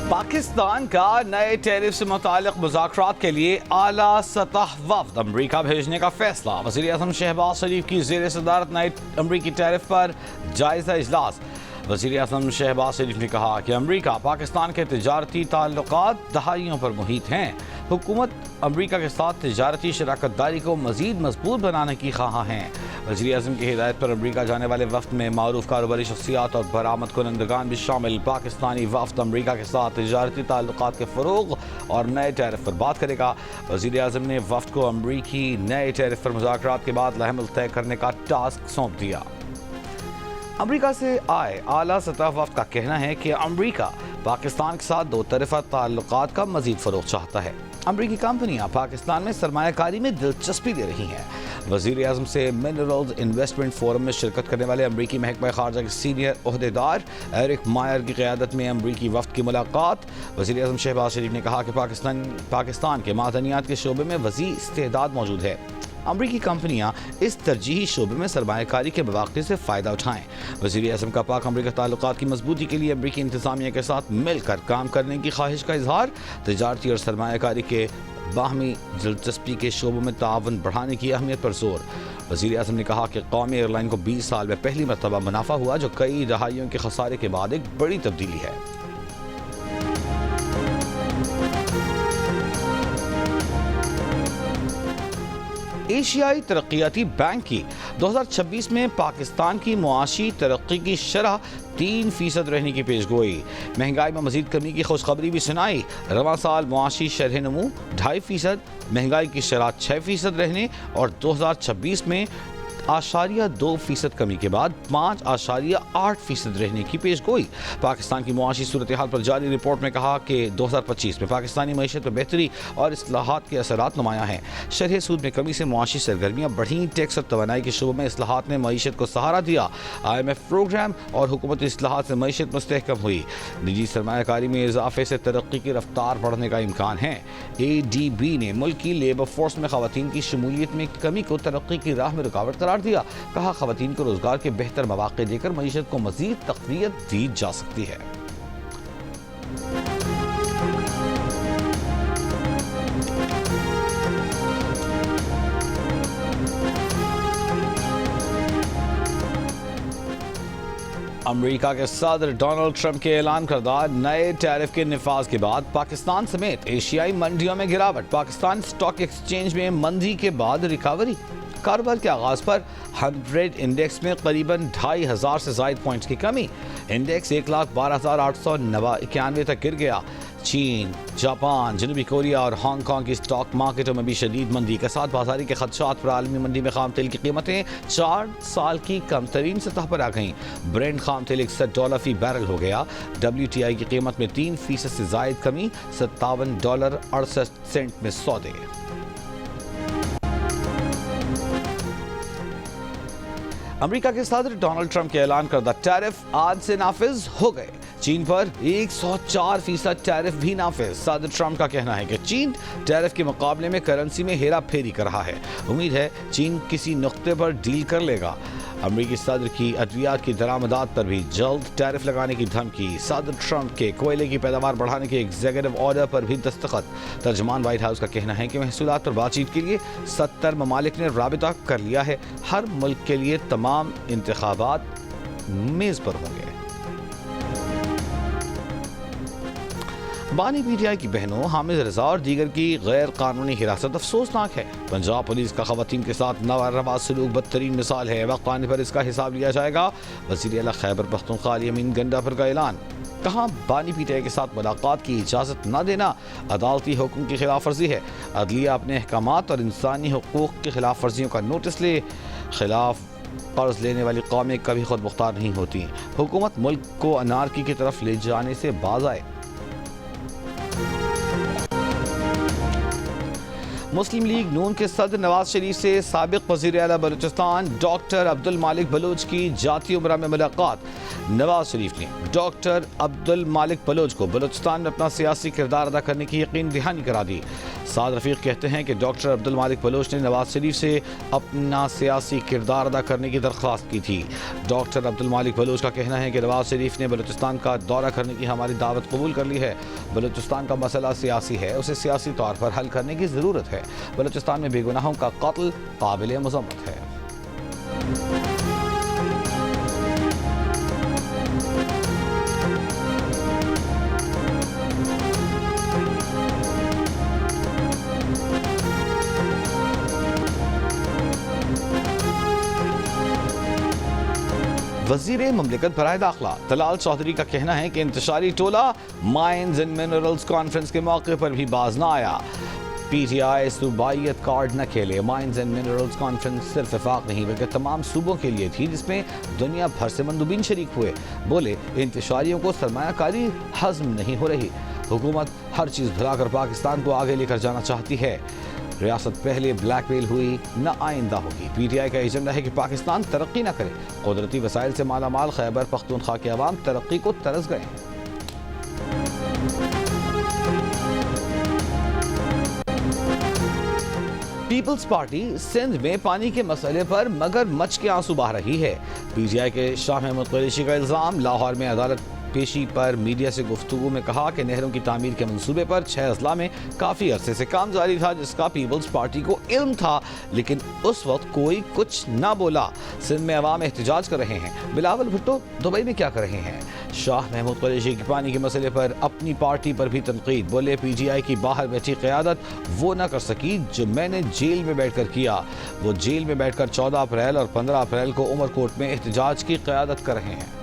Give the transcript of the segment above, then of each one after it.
پاکستان کا نئے ٹیرف سے متعلق مذاکرات کے لیے اعلیٰ سطح وفد امریکہ بھیجنے کا فیصلہ۔ وزیر اعظم شہباز شریف کی زیر صدارت نئے امریکی ٹیرف پر جائزہ اجلاس۔ وزیر اعظم شہباز شریف نے کہا کہ امریکہ پاکستان کے تجارتی تعلقات دہائیوں پر محیط ہیں۔ حکومت امریکہ کے ساتھ تجارتی شراکت داری کو مزید مضبوط بنانے کی خواہاں ہیں۔ وزیر اعظم کی ہدایت پر امریکہ جانے والے وفد میں معروف کاروباری شخصیات اور برآمد کنندگان بھی شامل۔ پاکستانی وفد امریکہ کے ساتھ تجارتی تعلقات کے فروغ اور نئے ٹیرف پر بات کرے گا۔ وزیر اعظم نے وفد کو امریکی نئے ٹیرف پر مذاکرات کے بعد عمل طے کرنے کا ٹاسک سونپ دیا۔ امریکہ سے آئے اعلیٰ سطح وفد کا کہنا ہے کہ امریکہ پاکستان کے ساتھ دو طرفہ تعلقات کا مزید فروغ چاہتا ہے۔ امریکی کمپنیاں پاکستان میں سرمایہ کاری میں دلچسپی لے رہی ہیں۔ وزیر اعظم سے منرلز انویسٹمنٹ فورم میں شرکت کرنے والے امریکی محکمہ خارجہ کے سینئر عہدیدار ایرک مائر کی قیادت میں امریکی وفد کی ملاقات۔ وزیر اعظم شہباز شریف نے کہا کہ پاکستان کے معدنیات کے شعبے میں وسیع استعداد موجود ہے۔ امریکی کمپنیاں اس ترجیحی شعبے میں سرمایہ کاری کے مواقع سے فائدہ اٹھائیں۔ وزیر اعظم کا پاک امریکہ تعلقات کی مضبوطی کے لیے امریکی انتظامیہ کے ساتھ مل کر کام کرنے کی خواہش کا اظہار۔ تجارتی اور سرمایہ کاری کے باہمی دلچسپی کے شعبوں میں تعاون بڑھانے کی اہمیت پر زور۔ وزیر اعظم نے کہا کہ قومی ایئر لائن کو 20 سال میں پہلی مرتبہ منافع ہوا، جو کئی دہائیوں کے خسارے کے بعد ایک بڑی تبدیلی ہے۔ ایشیائی ترقیاتی بینک کی 2026 میں پاکستان کی معاشی ترقی کی شرح 3% رہنے کی پیش گوئی۔ مہنگائی میں مزید کمی کی خوشخبری بھی سنائی۔ رواں سال معاشی شرح نمو 2.5%، مہنگائی کی شرح 6% رہنے اور 2026 میں 0.2% کمی کے بعد 5.8% رہنے کی پیش گوئی۔ پاکستان کی معاشی صورتحال پر جاری رپورٹ میں کہا کہ 2025 میں پاکستانی معیشت میں بہتری اور اصلاحات کے اثرات نمایاں ہیں۔ شرح سود میں کمی سے معاشی سرگرمیاں بڑھیں۔ ٹیکس اور توانائی کے شعبوں میں اصلاحات نے معیشت کو سہارا دیا۔ IMF پروگرام اور حکومتی اصلاحات سے معیشت مستحکم ہوئی۔ نجی سرمایہ کاری میں اضافے سے ترقی کی رفتار بڑھنے کا امکان ہے۔ ADB نے ملک کی لیبر فورس میں خواتین کی شمولیت میں کمی کو ترقی کی راہ میں رکاوٹ قرار دیا۔ کہا خواتین کو روزگار کے بہتر مواقع دے کر معیشت کو مزید تقویت دی جا سکتی ہے۔ امریکہ کے صدر ڈونلڈ ٹرمپ کے اعلان کردہ نئے ٹیرف کے نفاذ کے بعد پاکستان سمیت ایشیائی منڈیوں میں گراوٹ۔ پاکستان اسٹاک ایکسچینج میں مندی کے بعد ریکاوری۔ کاروبار کے آغاز پر 100 انڈیکس میں قریباً 2500 سے زائد پوائنٹس کی کمی۔ انڈیکس 1,12,891 تک گر گیا۔ چین، جاپان، جنوبی کوریا اور ہانگ کانگ کی اسٹاک مارکیٹوں میں بھی شدید مندی کے ساتھ بازاری کے خدشات پر عالمی منڈی میں خام تیل کی قیمتیں 4 سال کی کم ترین سطح پر آ گئیں۔ برنٹ خام تیل $61 فی بیرل ہو گیا۔ WTI کی قیمت میں 3% سے زائد کمی، $57.68 میں سودے۔ امریکہ کے صدر ڈونلڈ ٹرمپ کے اعلان کردہ ٹیرف آج سے نافذ ہو گئے۔ چین پر 104% ٹیرف بھی نافذ۔ صدر ٹرمپ کا کہنا ہے کہ چین ٹیرف کے مقابلے میں کرنسی میں ہیرا پھیری کر رہا ہے۔ امید ہے چین کسی نقطے پر ڈیل کر لے گا۔ امریکی صدر کی ادویات کی درآمدات پر بھی جلد ٹیرف لگانے کی دھمکی۔ صدر ٹرمپ کے کوئلے کی پیداوار بڑھانے کے ایگزیکٹو آرڈر پر بھی دستخط۔ ترجمان وائٹ ہاؤس کا کہنا ہے کہ محصولات پر بات چیت کے لیے 70 ممالک نے رابطہ کر لیا ہے۔ ہر ملک کے لیے تمام انتخابات میز پر ہوں گے۔ بانی PTI کی بہنوں حامد رضا اور دیگر کی غیر قانونی حراست افسوسناک ہے۔ پنجاب پولیس کا خواتین کے ساتھ ناروا سلوک بدترین مثال ہے۔ وقت آنے پر اس کا حساب لیا جائے گا۔ وزیر اعلیٰ خیبر پختونخوا علی امین گنڈا پر کا اعلان۔ کہاں بانی PTI کے ساتھ ملاقات کی اجازت نہ دینا عدالتی حکم کی خلاف ورزی ہے۔ عدلیہ اپنے احکامات اور انسانی حقوق کی خلاف ورزیوں کا نوٹس لے۔ خلاف قرض لینے والی قومیں کبھی خود مختار نہیں ہوتی۔ حکومت ملک کو انارکی کی طرف لے جانے سے باز آئے۔ مسلم لیگ نون کے صدر نواز شریف سے سابق وزیر اعلیٰ بلوچستان ڈاکٹر عبد المالک بلوچ کی ذاتی عمرہ میں ملاقات۔ نواز شریف نے ڈاکٹر عبد المالک بلوچ کو بلوچستان میں اپنا سیاسی کردار ادا کرنے کی یقین دہانی کرا دی۔ سعد رفیق کہتے ہیں کہ ڈاکٹر عبد المالک بلوچ نے نواز شریف سے اپنا سیاسی کردار ادا کرنے کی درخواست کی تھی۔ ڈاکٹر عبد المالک بلوچ کا کہنا ہے کہ نواز شریف نے بلوچستان کا دورہ کرنے کی ہماری دعوت قبول کر لی ہے۔ بلوچستان کا مسئلہ سیاسی ہے، اسے سیاسی طور پر حل کرنے کی ضرورت ہے۔ بلوچستان میں بے گناہوں کا قتل قابل مذمت ہے۔ وزیر مملکت برائے داخلہ طلال چودھری کا کہنا ہے کہ انتشاری ٹولہ مائنز اینڈ منرلز کانفرنس کے موقع پر بھی باز نہ آیا۔ پی ٹی آئی صوبائیت کارڈ نہ کھیلے۔ مائنز اینڈ منرلز کانفرنس صرف وفاق نہیں بلکہ تمام صوبوں کے لیے تھی، جس میں دنیا بھر سے مندوبین شریک ہوئے۔ بولے انتشاریوں کو سرمایہ کاری ہضم نہیں ہو رہی، حکومت ہر چیز بھلا کر پاکستان کو آگے لے کر جانا چاہتی ہے۔ ریاست پہلے بلیک میل ہوئی، نہ آئندہ ہوگی۔ پی ٹی آئی کا ایجنڈا ہے کہ پاکستان ترقی نہ کرے۔ قدرتی وسائل سے مالا مال خیبر پختونخوا کے عوام ترقی کو ترس گئے ہیں۔ پیپلز پارٹی سندھ میں پانی کے مسئلے پر مگر مچ کے آنسو بہا رہی ہے۔ پی ٹی آئی کے شاہ محمود قریشی کا الزام۔ لاہور میں عدالت پیشی پر میڈیا سے گفتگو میں کہا کہ نہروں کی تعمیر کے منصوبے پر 6 اضلاع میں کافی عرصے سے کام جاری تھا، جس کا پیپلز پارٹی کو علم تھا، لیکن اس وقت کوئی کچھ نہ بولا۔ سندھ میں عوام احتجاج کر رہے ہیں، بلاول بھٹو دبئی میں کیا کر رہے ہیں؟ شاہ محمود قریشی کی پانی کے مسئلے پر اپنی پارٹی پر بھی تنقید۔ بولے پی ٹی آئی کی باہر بیٹھی قیادت وہ نہ کر سکی جو میں نے جیل میں بیٹھ کر کیا۔ وہ جیل میں بیٹھ کر 14 اپریل اور 15 اپریل کو عمر کوٹ میں احتجاج کی قیادت کر رہے ہیں۔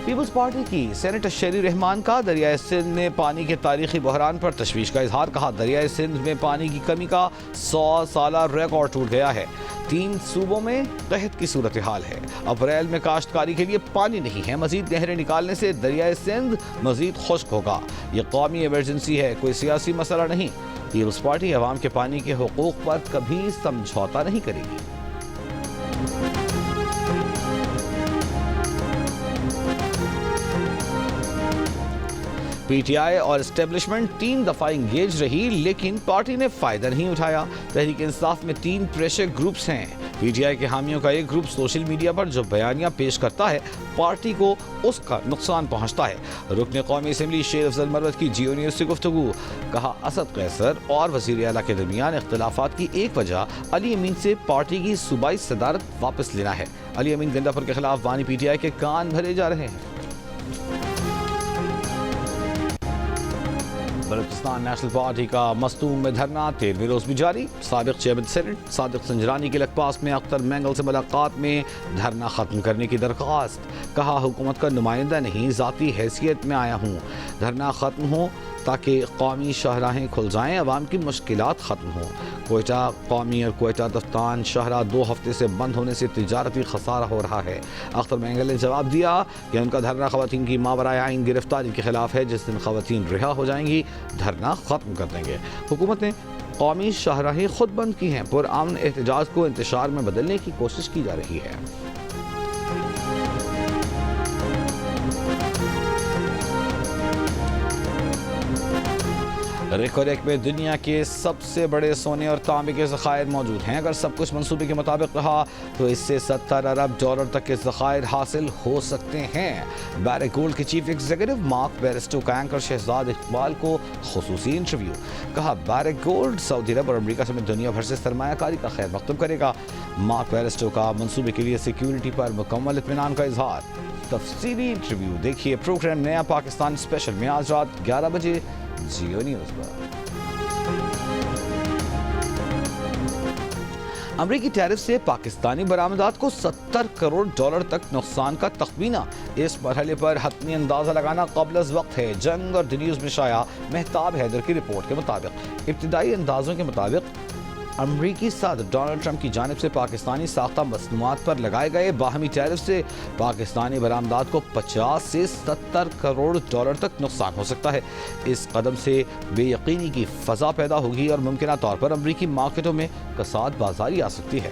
پیپلز پارٹی کی سینیٹر شیری رحمان کا دریائے سندھ میں پانی کے تاریخی بحران پر تشویش کا اظہار۔ کہا دریائے سندھ میں پانی کی کمی کا 100 سالہ ریکارڈ ٹوٹ گیا ہے۔ 3 صوبوں میں قحط کی صورتحال ہے۔ اپریل میں کاشتکاری کے لیے پانی نہیں ہے۔ مزید نہریں نکالنے سے دریائے سندھ مزید خشک ہوگا۔ یہ قومی ایمرجنسی ہے، کوئی سیاسی مسئلہ نہیں۔ پیپلز پارٹی عوام کے پانی کے حقوق پر کبھی سمجھوتا نہیں کرے گی۔ پی ٹی آئی اور اسٹیبلشمنٹ 3 دفعہ انگیج رہی، لیکن پارٹی نے فائدہ نہیں اٹھایا۔ تحریک انصاف میں 3 پریشر گروپس ہیں۔ پی ٹی آئی کے حامیوں کا ایک گروپ سوشل میڈیا پر جو بیانیہ پیش کرتا ہے، پارٹی کو اس کا نقصان پہنچتا ہے۔ رکن قومی اسمبلی شیر افضل مروت کی جیو نیوز سے گفتگو۔ کہا اسد قیصر اور وزیر اعلیٰ کے درمیان اختلافات کی ایک وجہ علی امین سے پارٹی کی صوبائی صدارت واپس لینا ہے۔ علی امین گنڈافر کے خلاف بانی پی ٹی آئی کے کان بھرے جا رہے ہیں۔ بلوچستان نیشنل پارٹی کا مستونگ میں دھرنا 13ویں روز بھی جاری۔ سابق چیئرمین سینٹ صادق سنجرانی کے لگ پاس میں اختر مینگل سے ملاقات میں دھرنا ختم کرنے کی درخواست۔ کہا حکومت کا نمائندہ نہیں، ذاتی حیثیت میں آیا ہوں۔ دھرنا ختم ہو تاکہ قومی شاہراہیں کھل جائیں، عوام کی مشکلات ختم ہوں۔ کوئٹہ قومی اور کوئٹہ دفتان شاہراہ 2 ہفتے سے بند ہونے سے تجارتی خسارہ ہو رہا ہے۔ اختر مینگل نے جواب دیا کہ ان کا دھرنا خواتین کی ماورائے آئین گرفتاری کے خلاف ہے۔ جس دن خواتین رہا ہو جائیں گی دھرنا ختم کر دیں گے۔ حکومت نے قومی شاہراہیں خود بند کی ہیں۔ پرامن احتجاج کو انتشار میں بدلنے کی کوشش کی جا رہی ہے۔ ریکو ریک میں دنیا کے سب سے بڑے سونے اور تانبے کے ذخائر موجود ہیں۔ اگر سب کچھ منصوبے کے مطابق رہا تو اس سے $70 ارب تک کے ذخائر حاصل ہو سکتے ہیں۔ بیرک گولڈ کے چیف ایگزیکٹو مارک بیرسٹو کا اینکر شہزاد اقبال کو خصوصی انٹرویو۔ کہا بیرک گولڈ سعودی عرب اور امریکہ سمیت دنیا بھر سے سرمایہ کاری کا خیر مقدم کرے گا۔ مارک بیرسٹو کا منصوبے کے لیے سیکیورٹی پر مکمل اطمینان کا اظہار۔ تفصیلی انٹرویو دیکھیے پروگرام نیا پاکستان اسپیشل میں آج رات 11 بجے جیو نیوز پر۔ امریکی ٹیرف سے پاکستانی برآمدات کو $70 کروڑ تک نقصان کا تخمینہ۔ اس مرحلے پر حتمی اندازہ لگانا قبل از وقت ہے۔ جنگ اور دی نیوز میں شائع مہتاب حیدر کی رپورٹ کے مطابق ابتدائی اندازوں کے مطابق امریکی صدر ڈونلڈ ٹرمپ کی جانب سے پاکستانی ساختہ مصنوعات پر لگائے گئے باہمی ٹیرف سے پاکستانی برآمدات کو $50 سے $70 کروڑ تک نقصان ہو سکتا ہے۔ اس قدم سے بے یقینی کی فضا پیدا ہوگی اور ممکنہ طور پر امریکی مارکیٹوں میں کساد بازاری آ سکتی ہے۔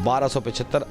1275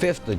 5th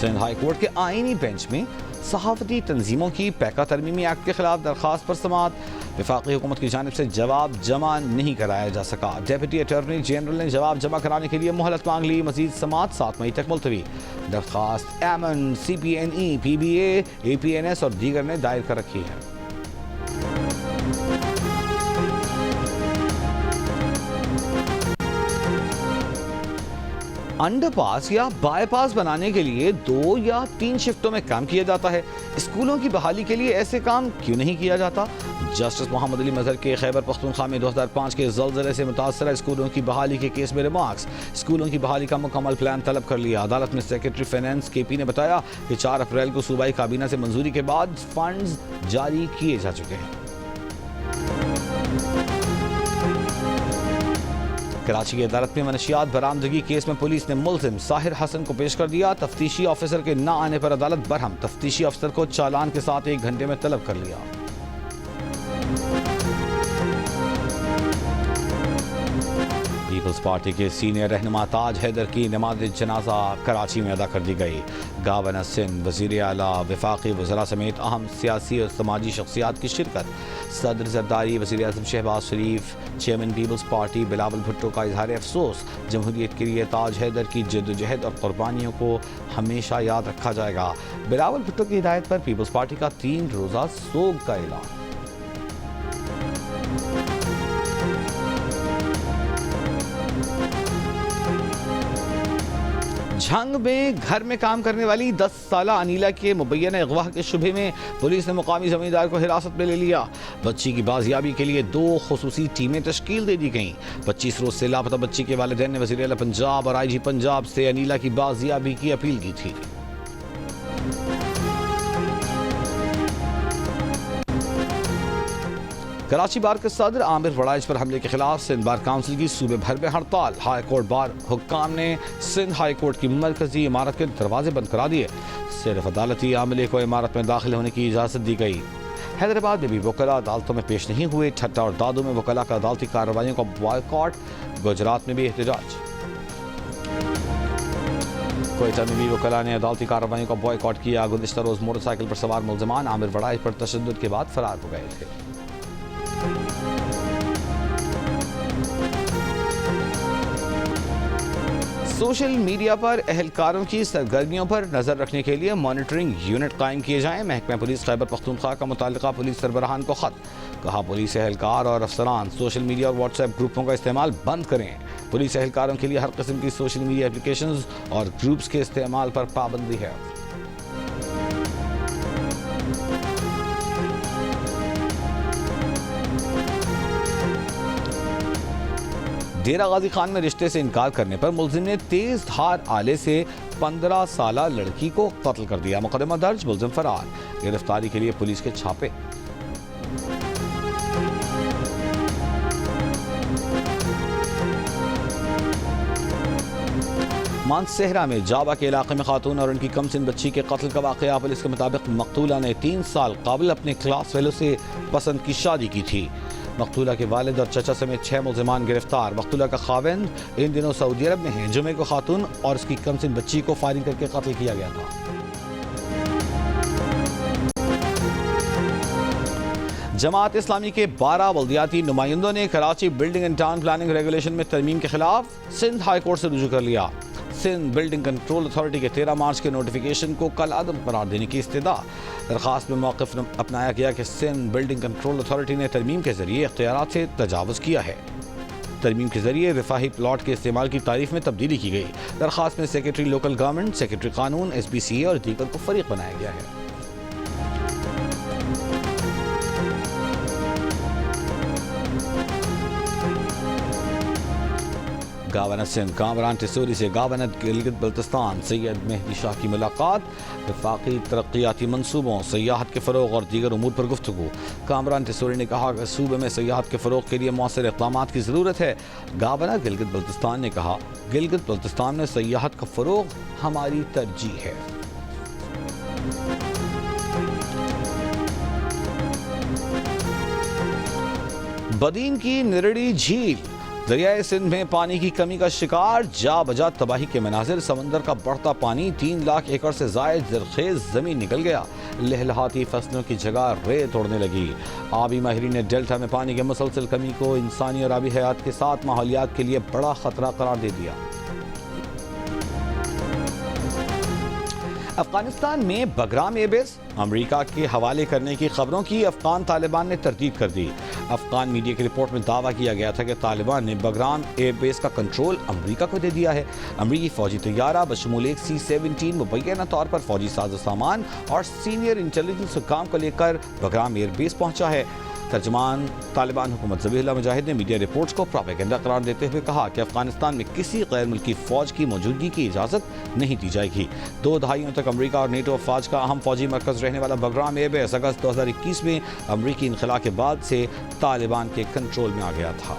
سندھ ہائی کورٹ کے آئینی بینچ میں صحافتی تنظیموں کی پیکا ترمیمی ایکٹ کے خلاف درخواست پر سماعت، وفاقی حکومت کی جانب سے جواب جمع نہیں کرایا جا سکا، ڈیپٹی اٹارنی جنرل نے جواب جمع کرانے کے لیے مہلت مانگ لی، مزید سماعت 7 مئی تک ملتوی، درخواست ایمن، سی پی N E, P be a, a P N S اور دیگر نے دائر کر رکھی ہے۔ انڈر پاس یا بائی پاس بنانے کے لیے 2 یا 3 شفٹوں میں کام کیا جاتا ہے، اسکولوں کی بحالی کے لیے ایسے کام کیوں نہیں کیا جاتا؟ جسٹس محمد علی مظہر کے خیبر پختونخوا میں 2005 کے زلزلے سے متاثرہ اسکولوں کی بحالی کے کیس میں ریمارکس، اسکولوں کی بحالی کا مکمل پلان طلب کر لیا، عدالت میں سیکرٹری فائنانس کے پی نے بتایا کہ 4 اپریل کو صوبائی کابینہ سے منظوری کے بعد فنڈز جاری کیے جا چکے ہیں۔ کراچی کی عدالت میں منشیات برآمدگی کیس میں پولیس نے ملزم ساحر حسن کو پیش کر دیا، تفتیشی آفیسر کے نہ آنے پر عدالت برہم، تفتیشی افسر کو چالان کے ساتھ 1 گھنٹے میں طلب کر لیا۔ پیپلز پارٹی کے سینئر رہنما تاج حیدر کی نماز جنازہ کراچی میں ادا کر دی گئی، گورنر سندھ، وزیر اعلیٰ، وفاقی وزراء سمیت اہم سیاسی اور سماجی شخصیات کی شرکت، صدر زرداری، وزیر اعظم شہباز شریف، چیئرمین پیپلز پارٹی بلاول بھٹو کا اظہار افسوس، جمہوریت کے لیے تاج حیدر کی جدوجہد اور قربانیوں کو ہمیشہ یاد رکھا جائے گا، بلاول بھٹو کی ہدایت پر پیپلز پارٹی کا 3 روزہ سوگ کا اعلان۔ جھنگ میں گھر میں کام کرنے والی 10 سالہ انیلا کے مبینہ اغوا کے شبہ میں پولیس نے مقامی زمیندار کو حراست میں لے لیا، بچی کی بازیابی کے لیے 2 خصوصی ٹیمیں تشکیل دے دی گئیں، 25 روز سے لاپتہ بچی کے والدین نے وزیر اعلیٰ پنجاب اور آئی جی پنجاب سے انیلا کی بازیابی کی اپیل کی تھی۔ کراچی بار کے صدر عامر وڑائچ پر حملے کے خلاف سندھ بار کونسل کی صوبے بھر میں ہڑتال، ہائی کورٹ بار حکام نے سندھ ہائی کورٹ کی مرکزی عمارت کے دروازے بند کرا دیے، صرف عدالتی عملے کو عمارت میں داخل ہونے کی اجازت دی گئی۔ حیدرآباد میں بھی وکلاء عدالتوں میں پیش نہیں ہوئے، ٹھٹہ اور دادو میں وکلاء کا عدالتی کارروائیوں کا بائیکاٹ، گجرات میں بھی احتجاج۔ کوئٹہ میں بھی وکلاء نے عدالتی کارروائیوں کا بائیکاٹ کیا، گزشتہ روز موٹر سائیکل پر سوار ملزمان عامر وڑائچ پر تشدد کے بعد فرار ہو گئے تھے۔ سوشل میڈیا پر اہلکاروں کی سرگرمیوں پر نظر رکھنے کے لیے مانیٹرنگ یونٹ قائم کیے جائیں، محکمہ پولیس خیبر پختونخوا کا متعلقہ پولیس سربراہان کو خط، کہا پولیس اہلکار اور افسران سوشل میڈیا اور واٹس ایپ گروپوں کا استعمال بند کریں، پولیس اہلکاروں کے لیے ہر قسم کی سوشل میڈیا اپلیکیشنز اور گروپس کے استعمال پر پابندی ہے۔ ڈیرہ غازی خان میں رشتے سے انکار کرنے پر ملزم نے تیز دھار آلے سے 15 سالہ لڑکی کو قتل کر دیا، مقدمہ درج، ملزم فرار، گرفتاری کے لیے پولیس کے چھاپے۔ مانسہرہ میں جاوا کے علاقے میں خاتون اور ان کی کم سن بچی کے قتل کا واقعہ، پولیس کے مطابق مقتولہ نے 3 سال قبل اپنے کلاس فیلو سے پسند کی شادی کی تھی، مقتولہ کے والد اور چچا سمیت 6 ملزمان گرفتار، مقتولہ کا خاوند ان دنوں سعودی عرب میں ہیں، جمعے کو خاتون اور اس کی کم سن بچی کو فائرنگ کر کے قتل کیا گیا تھا۔ جماعت اسلامی کے 12 بلدیاتی نمائندوں نے Karachi building and town planning regulation میں ترمیم کے خلاف سندھ ہائی کورٹ سے رجوع کر لیا، سندھ بلڈنگ کنٹرول اتھارٹی کے 13 مارچ کے نوٹیفیکیشن کو کل عدم قرار دینے کی استدعا، درخواست میں موقف اپنایا گیا کہ سندھ بلڈنگ کنٹرول اتھارٹی نے ترمیم کے ذریعے اختیارات سے تجاوز کیا ہے، ترمیم کے ذریعے رفاہی پلاٹ کے استعمال کی تعریف میں تبدیلی کی گئی، درخواست میں سیکرٹری لوکل گورنمنٹ، سیکرٹری قانون، ایس بی سی اے اور دیگر کو فریق بنایا گیا ہے۔ گورنر سندھ کامران ٹیسوری سے گورنر گلگت بلتستان سید مہدی شاہ کی ملاقات، وفاقی ترقیاتی منصوبوں، سیاحت کے فروغ اور دیگر امور پر گفتگو، کامران ٹیسوری نے کہا کہ صوبے میں سیاحت کے فروغ کے لیے مؤثر اقدامات کی ضرورت ہے، گورنر گلگت بلتستان نے کہا گلگت بلتستان میں سیاحت کا فروغ ہماری ترجیح ہے۔ بدین کی نرڑی جھیل دریائے سندھ میں پانی کی کمی کا شکار، جا بجا تباہی کے مناظر، سمندر کا بڑھتا پانی، 3 لاکھ ایکڑ سے زائد زرخیز زمین نکل گیا، لہلہاتی فصلوں کی جگہ ریت توڑنے لگی۔ آبی ماہرین نے ڈیلٹا میں پانی کی مسلسل کمی کو انسانی اور آبی حیات کے ساتھ ماحولیات کے لیے بڑا خطرہ قرار دے دیا۔ افغانستان میں بگرام ایئر بیس امریکہ کے حوالے کرنے کی خبروں کی افغان طالبان نے تردید کر دی۔ افغان میڈیا کی رپورٹ میں دعویٰ کیا گیا تھا کہ طالبان نے بگرام ایئر بیس کا کنٹرول امریکہ کو دے دیا ہے۔ امریکی فوجی طیارہ بشمول ایک C-17 مبینہ طور پر فوجی ساز و سامان اور سینئر انٹیلیجنس حکام کو لے کر بگرام ایئر بیس پہنچا ہے۔ ترجمان طالبان حکومت ذبیح اللہ مجاہد نے میڈیا رپورٹس کو پروپیگنڈا قرار دیتے ہوئے کہا کہ افغانستان میں کسی غیر ملکی فوج کی موجودگی کی اجازت نہیں دی جائے گی۔ 2 دہائیوں تک امریکہ اور نیٹو افواج کا اہم فوجی مرکز رہنے والا بگرام ایئر بیس اگست 2021 میں امریکی انخلاء کے بعد سے طالبان کے کنٹرول میں آ گیا تھا۔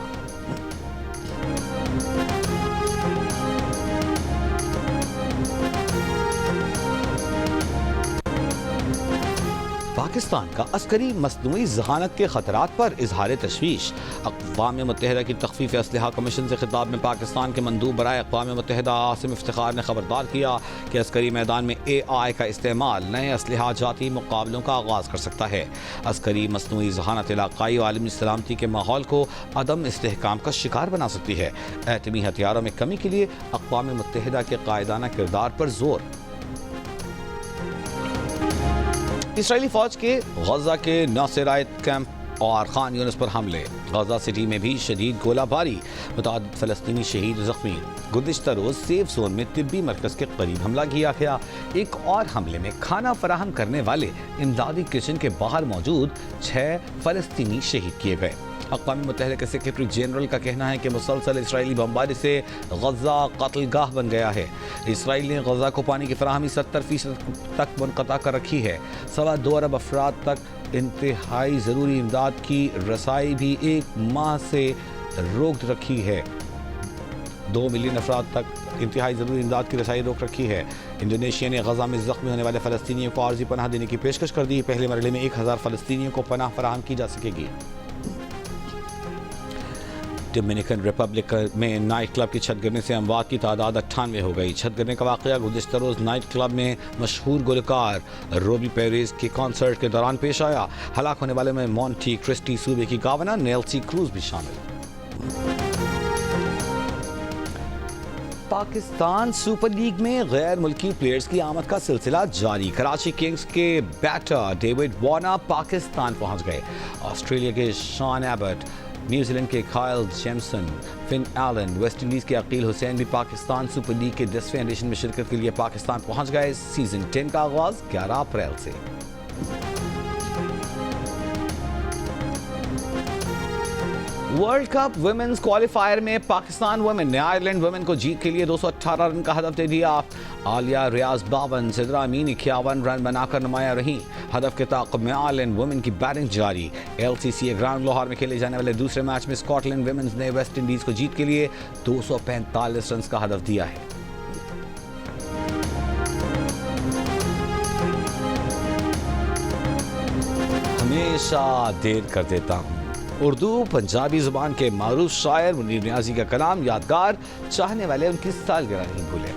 پاکستان کا عسکری مصنوعی ذہانت کے خطرات پر اظہار تشویش۔ اقوام متحدہ کی تخفیف اسلحہ کمیشن سے خطاب میں پاکستان کے مندوب برائے اقوام متحدہ عاصم افتخار نے خبردار کیا کہ عسکری میدان میں AI کا استعمال نئے اسلحہ جاتی مقابلوں کا آغاز کر سکتا ہے۔ عسکری مصنوعی ذہانت علاقائی و عالمی سلامتی کے ماحول کو عدم استحکام کا شکار بنا سکتی ہے۔ ایٹمی ہتھیاروں میں کمی کے لیے اقوام متحدہ کے قائدانہ کردار پر زور۔ اسرائیلی فوج کے غزہ کے ناصرائیت کیمپ اور خان یونس پر حملے، غزہ سٹی میں بھی شدید گولہ باری، متعدد فلسطینی شہید زخمی۔ گزشتہ روز سیف زون میں طبی مرکز کے قریب حملہ کیا گیا۔ ایک اور حملے میں کھانا فراہم کرنے والے امدادی کچن کے باہر موجود 6 فلسطینی شہید کیے گئے۔ اقوام متحدہ کے سیکرٹری جنرل کا کہنا ہے کہ مسلسل اسرائیلی بمباری سے غزہ قتل گاہ بن گیا ہے۔ اسرائیل نے غزہ کو پانی کی فراہمی 70% تک منقطع کر رکھی ہے۔ 2.25 ارب افراد تک انتہائی ضروری امداد کی رسائی بھی 1 ماہ سے روک رکھی ہے۔ 2 ملین افراد تک انتہائی ضروری امداد کی رسائی روک رکھی ہے۔ انڈونیشیا نے غزہ میں زخمی ہونے والے فلسطینیوں کو عارضی پناہ دینے کی پیشکش کر دی۔ پہلے مرحلے میں 1000 فلسطینیوں کو پناہ فراہم کی جا سکے گی۔ ڈومینیکن ریپبلک میں نائٹ کلب کی چھت گرنے سے اموات کی تعداد 98 ہو گئی۔ چھت گرنے کا واقعہ گزشتہ روز نائٹ کلب میں مشہور گلوکار روبی پیریز کے کانسرٹ کے دوران پیش آیا۔ ہلاک ہونے والے میں مونٹی کرسٹی صوبے کی گورنر نیلسی کروز بھی شامل۔ پاکستان سپر لیگ میں غیر ملکی پلیئرز کی آمد کا سلسلہ جاری۔ کراچی کنگز کے بیٹر ڈیوڈ وارنر پاکستان پہنچ گئے۔ آسٹریلیا کے شان ایبٹ، نیوزی لینڈ کے کائل Jamieson, Finn Allen, West Indies کے عقیل حسین بھی پاکستان سپر لیگ کے 10ویں ایڈیشن میں شرکت کے لیے پاکستان پہنچ گئے۔ سیزن 10 کا آغاز 11 اپریل سے۔ ورلڈ کپ ویمنز کوالیفائر میں پاکستان ویمن نے آئرلینڈ ویمن کو جیت کے لیے 218 رن کا ہدف دے دیا۔ عالیہ ریاض 52، سدرا امین 51 رن بنا کر نمایاں رہیں۔ ہدف کے تعاقب میں آئرلینڈ ویمن کی بیٹنگ جاری۔ LCCA گراؤنڈ لاہور میں کھیلے جانے والے دوسرے میچ میں اسکاٹ لینڈ ویمنز نے ویسٹ انڈیز کو جیت کے لیے 245 رنز کا ہدف دیا ہے۔ ہمیشہ دیر کر دیتا ہوں۔ اردو پنجابی زبان کے معروف شاعر منیر نیازی کا کلام یادگار، چاہنے والے ان کی سالگرہ نہیں بھولے۔